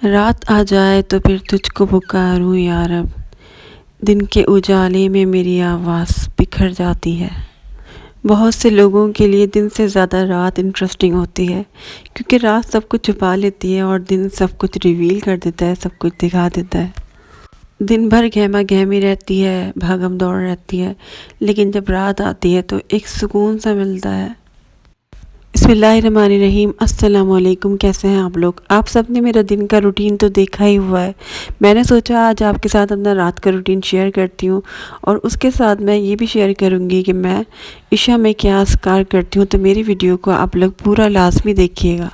रात आ जाए तो फिर तुझको पुकारूं या रब। दिन के उजाले में मेरी आवाज़ बिखर जाती है। बहुत से लोगों के लिए दिन से ज़्यादा रात इंटरेस्टिंग होती है, क्योंकि रात सब कुछ छुपा लेती है और दिन सब कुछ रिवील कर देता है, सब कुछ दिखा देता है। दिन भर गहमा गहमी रहती है, भागम दौड़ रहती है, लेकिन जब रात आती है तो एक सुकून सा मिलता है। बिस्मिल्लाहिर्रहमानिर्रहीम, अस्सलाम वालेकुम। कैसे हैं आप लोग? आप सब ने मेरा दिन का रूटीन तो देखा ही हुआ है। मैंने सोचा आज आपके साथ अपना रात का रूटीन शेयर करती हूँ, और उसके साथ मैं ये भी शेयर करूँगी कि मैं इशा में क्या अस्कार करती हूँ। तो मेरी वीडियो को आप लोग पूरा लाजमी देखिएगा।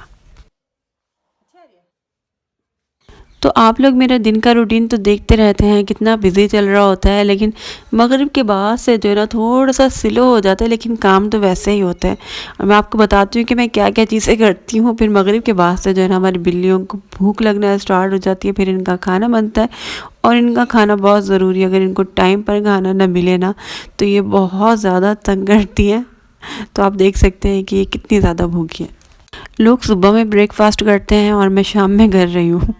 तो आप लोग मेरा दिन का रूटीन तो देखते रहते हैं, कितना बिजी चल रहा होता है, लेकिन मगरिब के बाद से जो है ना थोड़ा सा स्लो हो जाता है, लेकिन काम तो वैसे ही होता है। और मैं आपको बताती हूँ कि मैं क्या क्या चीज़ें करती हूँ। फिर मगरिब के बाद से जो है ना हमारी बिल्लियों को भूख लगना स्टार्ट हो जाती है, फिर इनका खाना बनता है। और इनका खाना बहुत ज़रूरी है, अगर इनको टाइम पर खाना ना मिले ना तो ये बहुत ज़्यादा तंग करती हैं। तो आप देख सकते हैं कि ये कितनी ज़्यादा भूखी है। लोग सुबह में ब्रेकफास्ट करते हैं और मैं शाम में कर रही हूँ।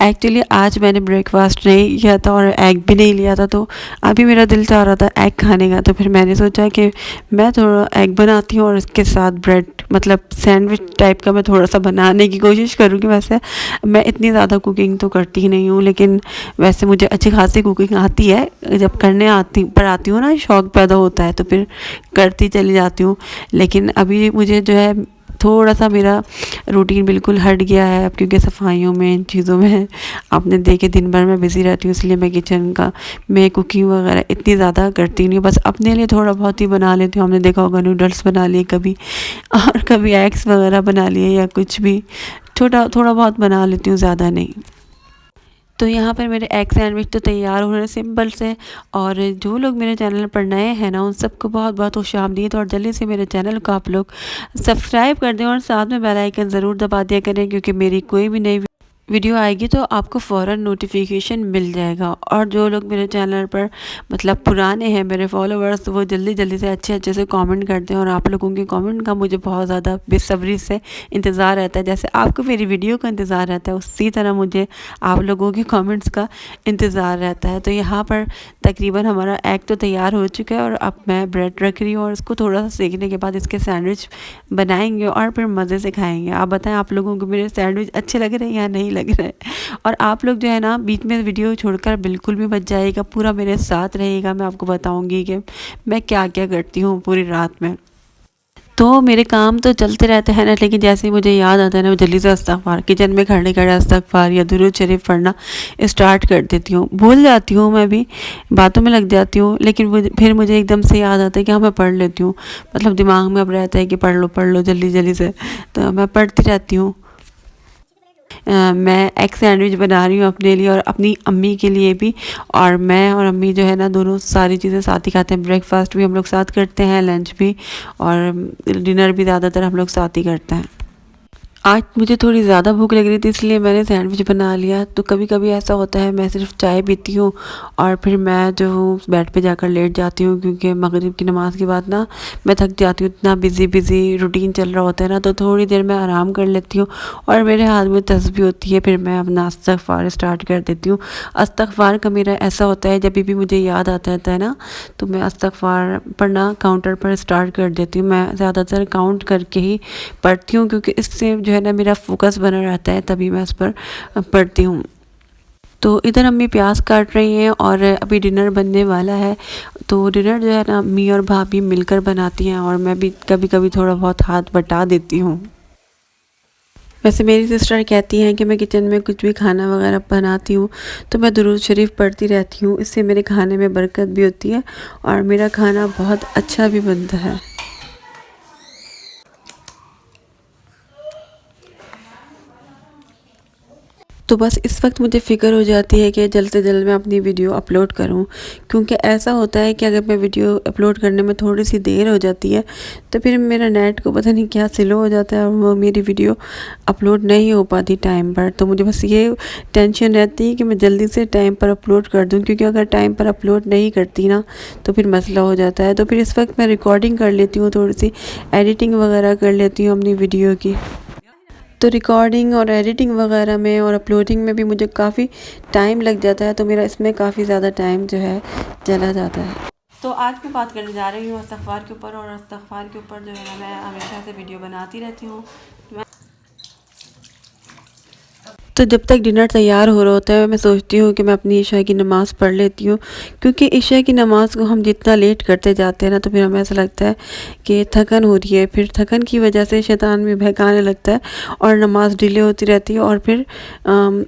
एक्चुअली आज मैंने ब्रेकफास्ट नहीं किया था और एग भी नहीं लिया था, तो अभी मेरा दिल चाह रहा था एग खाने का। तो फिर मैंने सोचा कि मैं थोड़ा एग बनाती हूँ और इसके साथ ब्रेड, मतलब सैंडविच टाइप का मैं थोड़ा सा बनाने की कोशिश करूँगी। वैसे मैं इतनी ज़्यादा कुकिंग तो करती ही नहीं हूँ, लेकिन वैसे मुझे अच्छी खासी कुकिंग आती है। जब करने आती हूँ ना, शौक़ पैदा होता है तो फिर करती चली जाती हूँ। लेकिन अभी मुझे जो है थोड़ा सा मेरा रूटीन बिल्कुल हट गया है अब, क्योंकि सफाइयों में, इन चीज़ों में आपने देखे दिन भर मैं बिज़ी रहती हूँ, इसलिए मैं किचन का, मैं कुकिंग वगैरह इतनी ज़्यादा करती नहीं हूँ। बस अपने लिए थोड़ा बहुत ही बना लेती हूँ। हमने देखा होगा नूडल्स बना लिए कभी, और कभी एग्स वगैरह बना लिए, या कुछ भी छोटा थोड़ा बहुत बना लेती हूँ, ज़्यादा नहीं। तो यहाँ पर मेरे एग सैंडविच तो तैयार हो रहे हैं सिंपल से। और जो लोग मेरे चैनल पर नए हैं ना, उन सबको बहुत बहुत खुशामदीद, और जल्दी से मेरे चैनल को आप लोग सब्सक्राइब कर दें और साथ में बेल आइकन ज़रूर दबा दिया करें, क्योंकि मेरी कोई भी नई वीडियो आएगी तो आपको फ़ौरन नोटिफिकेशन मिल जाएगा। और जो लोग मेरे चैनल पर मतलब पुराने हैं, मेरे फॉलोवर्स, तो वो जल्दी जल्दी से अच्छे अच्छे से कमेंट करते हैं, और आप लोगों के कमेंट का मुझे बहुत ज़्यादा बेसब्री से इंतज़ार रहता है। जैसे आपको मेरी वीडियो का इंतज़ार रहता है, उसी तरह मुझे आप लोगों के कमेंट्स का इंतज़ार रहता है। तो यहाँ पर तकरीबन हमारा एग तो तैयार हो चुका है, और अब मैं ब्रेड रख रही हूँ, और इसको थोड़ा सा सेकने के बाद इसके सैंडविच बनाएंगे और फिर मज़े से खाएंगे। आप बताएं, आप लोगों को मेरे सैंडविच अच्छे लग रहे हैं या नहीं लग रहे हैं? और आप लोग जो है ना बीच में वीडियो छोड़कर बिल्कुल भी मत जाइएगा, पूरा मेरे साथ रहेगा। मैं आपको बताऊंगी कि मैं क्या क्या करती हूँ पूरी रात में। तो मेरे काम तो चलते रहते हैं ना, लेकिन जैसे ही मुझे याद आता है ना, मैं जल्दी से इस्तग़फ़ार, किचन में खड़े खड़े इस्तग़फ़ार या दुरूद शरीफ पढ़ना स्टार्ट कर देती हूँ। भूल जाती हूँ, मैं भी बातों में लग जाती हूँ, लेकिन फिर मुझे एकदम से याद आता है कि हाँ मैं पढ़ लेती हूँ। मतलब दिमाग में अब रहता है कि पढ़ लो जल्दी जल्दी से, तो मैं पढ़ती रहती हूँ। मैं एग सैंडविच बना रही हूँ अपने लिए और अपनी अम्मी के लिए भी। और मैं और अम्मी जो है ना दोनों सारी चीज़ें साथ ही खाते हैं। ब्रेकफास्ट भी हम लोग साथ करते हैं, लंच भी, और डिनर भी ज़्यादातर हम लोग साथ ही करते हैं। आज मुझे थोड़ी ज़्यादा भूख लग रही थी, इसलिए मैंने सैंडविच बना लिया। तो कभी कभी ऐसा होता है मैं सिर्फ चाय पीती हूँ, और फिर मैं जो हूँ बेड पे जाकर लेट जाती हूँ, क्योंकि मगरिब की नमाज़ के बाद ना मैं थक जाती हूँ। इतना बिज़ी रूटीन चल रहा होता है ना, तो थोड़ी देर मैं आराम कर लेती हूँ, और मेरे हाथ में तस्बीह होती है, फिर मैं अपना इस्तग़फ़ार स्टार्ट कर देती हूँ। इस्तग़फ़ार का मेरा ऐसा होता है, जब भी मुझे याद आता है ना, तो मैं इस्तग़फ़ार पढ़ना काउंटर पर स्टार्ट कर देती हूँ। मैं ज़्यादातर काउंट करके ही पढ़ती हूँ, क्योंकि इससे जो है ना मेरा फोकस बना रहता है, तभी मैं उस पर पढ़ती हूँ। तो इधर अम्मी प्याज काट रही हैं, और अभी डिनर बनने वाला है। तो डिनर जो है ना अम्मी और भाभी मिलकर बनाती हैं, और मैं भी कभी कभी थोड़ा बहुत हाथ बटा देती हूँ। वैसे मेरी सिस्टर कहती हैं कि मैं किचन में कुछ भी खाना वगैरह बनाती हूँ तो मैं दुरूद शरीफ पढ़ती रहती हूँ, इससे मेरे खाने में बरकत भी होती है और मेरा खाना बहुत अच्छा भी बनता है। तो बस इस वक्त मुझे फ़िक्र हो जाती है कि जल्द से जल्द मैं अपनी वीडियो अपलोड करूं, क्योंकि ऐसा होता है कि अगर मैं वीडियो अपलोड करने में थोड़ी सी देर हो जाती है तो फिर मेरा नेट को पता नहीं क्या स्लो हो जाता है और वो मेरी वीडियो अपलोड नहीं हो पाती टाइम पर। तो मुझे बस ये टेंशन रहती है कि मैं जल्दी से टाइम पर अपलोड कर दूँ, क्योंकि अगर टाइम पर अपलोड नहीं करती ना तो फिर मसला हो जाता है। तो फिर इस वक्त मैं रिकॉर्डिंग कर लेती हूँ, थोड़ी सी एडिटिंग वगैरह कर लेती हूँ अपनी वीडियो की। तो रिकॉर्डिंग और एडिटिंग वगैरह में और अपलोडिंग में भी मुझे काफ़ी टाइम लग जाता है, तो मेरा इसमें काफ़ी ज़्यादा टाइम जो है चला जाता है। तो आज मैं बात करने जा रही हूँ इस्तग़फ़ार के ऊपर, और इस्तग़फ़ार के ऊपर जो है ना मैं हमेशा से वीडियो बनाती रहती हूँ। तो जब तक डिनर तैयार हो रहा होता है मैं सोचती हूँ कि मैं अपनी इशा की नमाज़ पढ़ लेती हूँ, क्योंकि इशा की नमाज़ को हम जितना लेट करते जाते हैं ना तो फिर हमें ऐसा लगता है कि थकन हो रही है, फिर थकन की वजह से शैतान भी बहकाने लगता है और नमाज़ डिले होती रहती है और फिर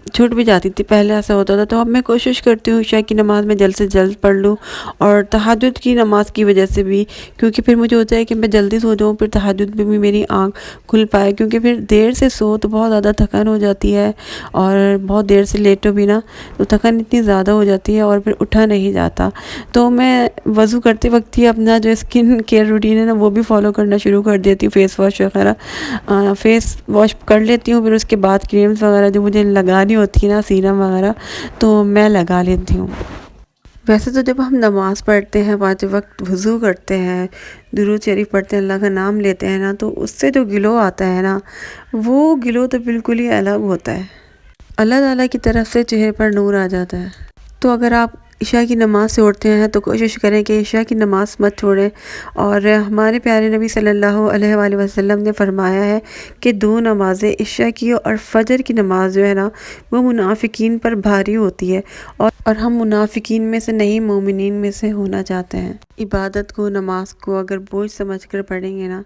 छूट भी जाती थी। पहले ऐसा होता था, तो अब मैं कोशिश करती हूँ इशा की नमाज़ में जल्द से जल्द पढ़ लूँ, और तहज्जुद की नमाज़ की वजह से भी, क्योंकि फिर मुझे होता है कि मैं जल्दी सो जाऊँ, फिर तहज्जुद में भी मेरी आँख खुल पाए, क्योंकि फिर देर से सो तो बहुत ज़्यादा थकान हो जाती है और बहुत देर से लेटो भी ना तो थकान इतनी ज़्यादा हो जाती है और फिर उठा नहीं जाता। तो मैं वज़ू करते वक्त ही अपना जो स्किन केयर रूटीन है ना वो भी फॉलो करना शुरू कर देती हूँ, फेस वॉश वगैरह फेस वॉश कर लेती हूँ, फिर उसके बाद क्रीम्स वगैरह जो मुझे लगानी होती है ना, सीरम वगैरह, तो मैं लगा लेती हूँ। वैसे तो जब हम नमाज़ पढ़ते हैं, 5 वक्त वज़ू करते हैं, दुरूद शरीफ पढ़ते हैं, अल्लाह का नाम लेते हैं ना, तो उससे जो ग्लो आता है ना, वो ग्लो तो बिल्कुल ही अलग होता है। अल्लाह ताला की तरफ से चेहरे पर नूर आ जाता है। तो अगर आप इशा की नमाज़ से उठते हैं तो कोशिश करें कि इशा की नमाज़ मत छोड़ें। और हमारे प्यारे नबी सल्लल्लाहु अलैहि वसल्लम ने फरमाया है कि 2 नमाज़ें, इशा की और फजर की नमाज़ जो है ना वो मुनाफिकीन पर भारी होती है, और हम मुनाफिकीन में से नहीं, मोमिनीन में से होना चाहते हैं। इबादत को, नमाज को अगर बोझ समझ कर पढ़ेंगे ना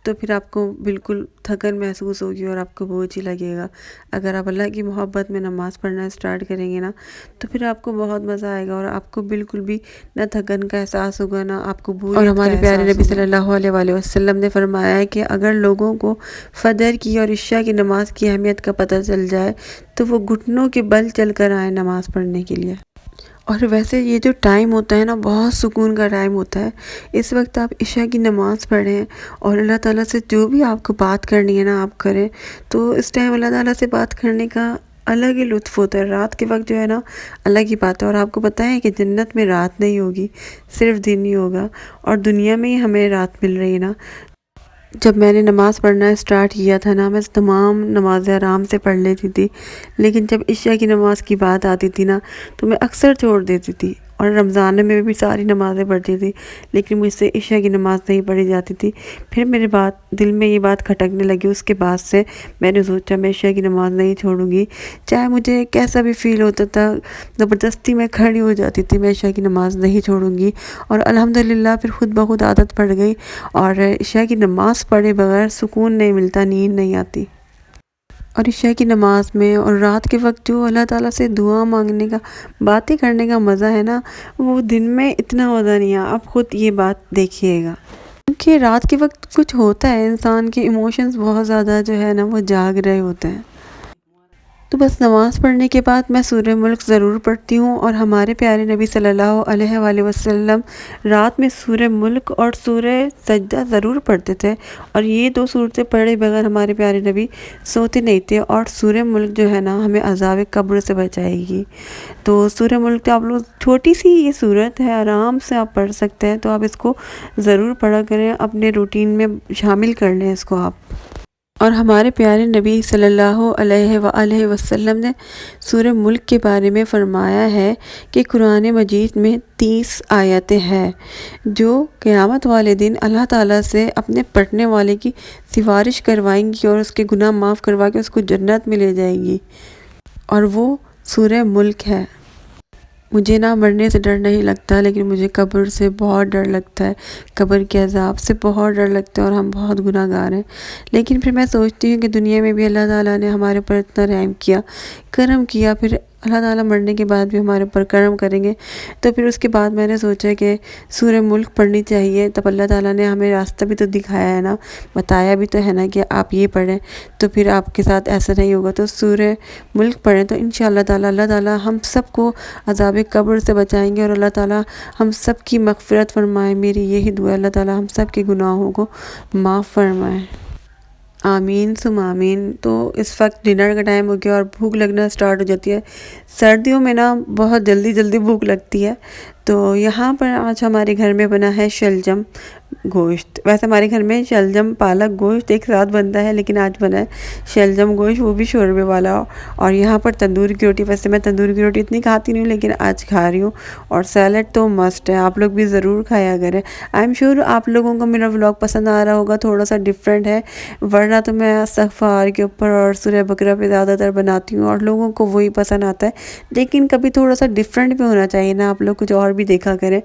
तो फिर आपको बिल्कुल थकन महसूस होगी और आपको बोझ ही लगेगा। अगर आप अल्लाह की मोहब्बत में नमाज़ पढ़ना स्टार्ट करेंगे ना तो फिर आपको बहुत मज़ा आएगा और आपको बिल्कुल भी ना थकन का एहसास होगा, ना आपको बोरियत का एहसास होगा। और हमारे प्यारे नबी सल्लल्लाहु अलैहि वसल्लम ने फरमाया है कि अगर लोगों को फजर की और इशा की नमाज़ की अहमियत का पता चल जाए तो वो घुटनों के बल चल कर आए नमाज़ पढ़ने के लिए। और वैसे ये जो टाइम होता है ना बहुत सुकून का टाइम होता है। इस वक्त आप इशा की नमाज़ पढ़ें और अल्लाह ताला से जो भी आपको बात करनी है ना आप करें। तो इस टाइम अल्लाह ताला से बात करने का अलग ही लुत्फ़ होता है। रात के वक्त जो है ना अलग ही बात है, और आपको पता है कि जन्नत में रात नहीं होगी, सिर्फ दिन ही होगा, और दुनिया में ही हमें रात मिल रही है ना। जब मैंने नमाज़ पढ़ना स्टार्ट किया था ना, मैं तमाम नमाज़ें आराम से पढ़ लेती थी, लेकिन जब इशा की नमाज़ की बात आती थी ना तो मैं अक्सर छोड़ देती थी, और रमज़ान में भी सारी नमाज़ें पढ़ती थी, लेकिन मुझसे इशा की नमाज़ नहीं पढ़ी जाती थी। फिर मेरे दिल में ये बात खटकने लगी। उसके बाद से मैंने सोचा मैं इशा की नमाज़ नहीं छोड़ूंगी, चाहे मुझे कैसा भी फ़ील होता था, ज़बरदस्ती मैं खड़ी हो जाती थी, मैं इशा की नमाज़ नहीं छोड़ूंगी। और अल्हम्दुलिल्लाह फिर खुद ब खुद आदत पड़ गई, और इशा की नमाज़ पढ़े बगैर सुकून नहीं मिलता, नींद नहीं आती। और इशा की नमाज़ में और रात के वक्त जो अल्लाह ताला से दुआ मांगने का, बातें करने का मज़ा है ना, वो दिन में इतना मज़ा नहीं है। आप खुद ये बात देखिएगा, क्योंकि रात के वक्त कुछ होता है, इंसान के इमोशंस बहुत ज़्यादा जो है ना वो जाग रहे होते हैं। तो बस नमाज़ पढ़ने के बाद मैं सूरह मुल्क ज़रूर पढ़ती हूँ, और हमारे प्यारे नबी सल्लल्लाहु अलैहि वसल्लम रात में सूरह मुल्क और सूरह सजदा ज़रूर पढ़ते थे, और ये 2 सूरतें पढ़े बगैर हमारे प्यारे नबी सोते नहीं थे। और सूरह मुल्क जो है ना हमें अज़ाब कब्र से बचाएगी। तो सूरह मुल्क तो आप लोग, छोटी सी ये सूरत है, आराम से आप पढ़ सकते हैं, तो आप इसको ज़रूर पढ़ा करें, अपने रूटीन में शामिल कर लें इसको आप। और हमारे प्यारे नबी सल्लल्लाहु अलैहि वसल्लम ने सूरह मुल्क के बारे में फ़रमाया है कि कुरान मजीद में 30 आयतें हैं जो क़यामत वाले दिन अल्लाह ताला से अपने पढ़ने वाले की सिफारिश करवाएंगी और उसके गुनाह माफ़ करवा के उसको जन्नत में ले जाएंगी, और वो सूरह मुल्क है। मुझे ना मरने से डर नहीं लगता, लेकिन मुझे कब्र से बहुत डर लगता है, कब्र के अज़ाब से बहुत डर लगता है, और हम बहुत गुनाहगार हैं। लेकिन फिर मैं सोचती हूँ कि दुनिया में भी अल्लाह ताला ने हमारे ऊपर इतना रहम किया, करम किया, फिर अल्लाह ताला मरने के बाद भी हमारे ऊपर करम करेंगे। तो फिर उसके बाद मैंने सोचा कि सूरह मुल्क पढ़नी चाहिए। तब अल्लाह ताला ने हमें रास्ता भी तो दिखाया है ना, बताया भी तो है ना कि आप ये पढ़ें तो फिर आपके साथ ऐसा नहीं होगा। तो सूरह मुल्क पढ़ें तो इंशाअल्लाह ताला अल्लाह ताला हम सबको अज़ाब कब्र से बचाएंगे, और अल्लाह ताला हम सब की मग़फ़िरत फ़रमाए। मेरी यही दुआ, अल्लाह ताला हम सब के गुनाहों को माफ़ फ़रमाए। आमीन सुम आमीन। तो इस वक्त डिनर का टाइम हो गया और भूख लगना स्टार्ट हो जाती है। सर्दियों में ना बहुत जल्दी जल्दी भूख लगती है। तो यहाँ पर आज हमारे घर में बना है शलजम, गोश्त। वैसे हमारे घर में शलजम पालक गोश्त एक साथ बनता है, लेकिन आज बना है शलजम गोश्त, वो भी शोरबे वाला। और यहाँ पर तंदूर की रोटी, वैसे मैं तंदूर की रोटी इतनी खाती नहीं हूँ लेकिन आज खा रही हूँ। और सैलड तो मस्ट है, आप लोग भी ज़रूर खाया करें। आई एम श्योर आप लोगों को मेरा व्लॉग पसंद आ रहा होगा, थोड़ा सा डिफरेंट है, वरना तो मैं इस्तग़फ़ार के ऊपर और सूरह बकरा पे ज़्यादातर बनाती हूँ और लोगों को वही पसंद आता है। लेकिन कभी थोड़ा सा डिफरेंट भी होना चाहिए ना, आप लोग कुछ और भी देखा करें।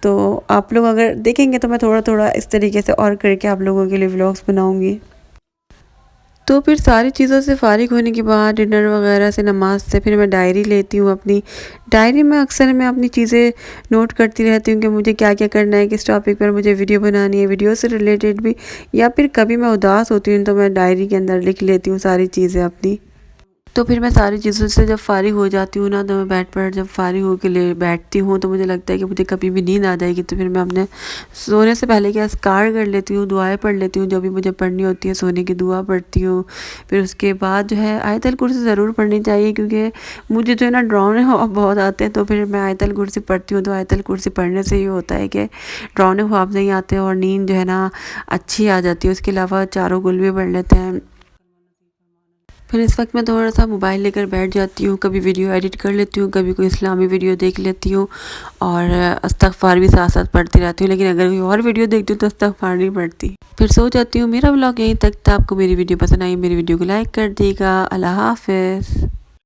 तो आप लोग अगर देखेंगे तो मैं थोड़ा थोड़ा इस तरीके से और करके आप लोगों के लिए व्लॉग्स बनाऊंगी। तो फिर सारी चीज़ों से फ़ारिग होने के बाद डिनर वगैरह से, नमाज से, फिर मैं डायरी लेती हूँ अपनी। डायरी में अक्सर मैं अपनी चीज़ें नोट करती रहती हूँ कि मुझे क्या क्या करना है, किस टॉपिक पर मुझे वीडियो बनानी है, वीडियो से रिलेटेड भी, या फिर कभी मैं उदास होती हूँ तो मैं डायरी के अंदर लिख लेती हूँ सारी चीज़ें अपनी। तो फिर मैं सारी चीज़ों से जब फ़ारिग हो जाती हूँ ना, तो मैं बेड पर जब फ़ारिग होके ले बैठती हूँ तो मुझे लगता है कि मुझे कभी भी नींद आ जाएगी, तो फिर मैं अपने सोने से पहले क्या अस्कार कर लेती हूँ, दुआएं पढ़ लेती हूँ, जो भी मुझे पढ़नी होती है, सोने की दुआ पढ़ती हूँ। फिर उसके बाद जो है आयतल कुर्सी ज़रूर पढ़नी चाहिए, क्योंकि मुझे जो है ना डरावने ख्वाब बहुत आते हैं, तो फिर मैं आयतल कुर्सी पढ़ती हूँ। तो आयतल कुर्सी पढ़ने से ये होता है कि डरावने ख्वाब नहीं आते और नींद जो है ना अच्छी आ जाती है। उसके अलावा चारों गुल भी पढ़ लेते हैं। फिर इस वक्त मैं थोड़ा सा मोबाइल लेकर बैठ जाती हूँ, कभी वीडियो एडिट कर लेती हूँ, कभी कोई इस्लामी वीडियो देख लेती हूँ और इस्तग़फ़ार भी साथ साथ पढ़ती रहती हूँ। लेकिन अगर कोई और वीडियो देखती हूँ तो इस्तग़फ़ार नहीं पढ़ती, फिर सो जाती हूँ। मेरा व्लॉग यहीं तक था। आपको मेरी वीडियो पसंद आई, मेरी वीडियो को लाइक कर देगा। अल्लाह हाफ़िज़।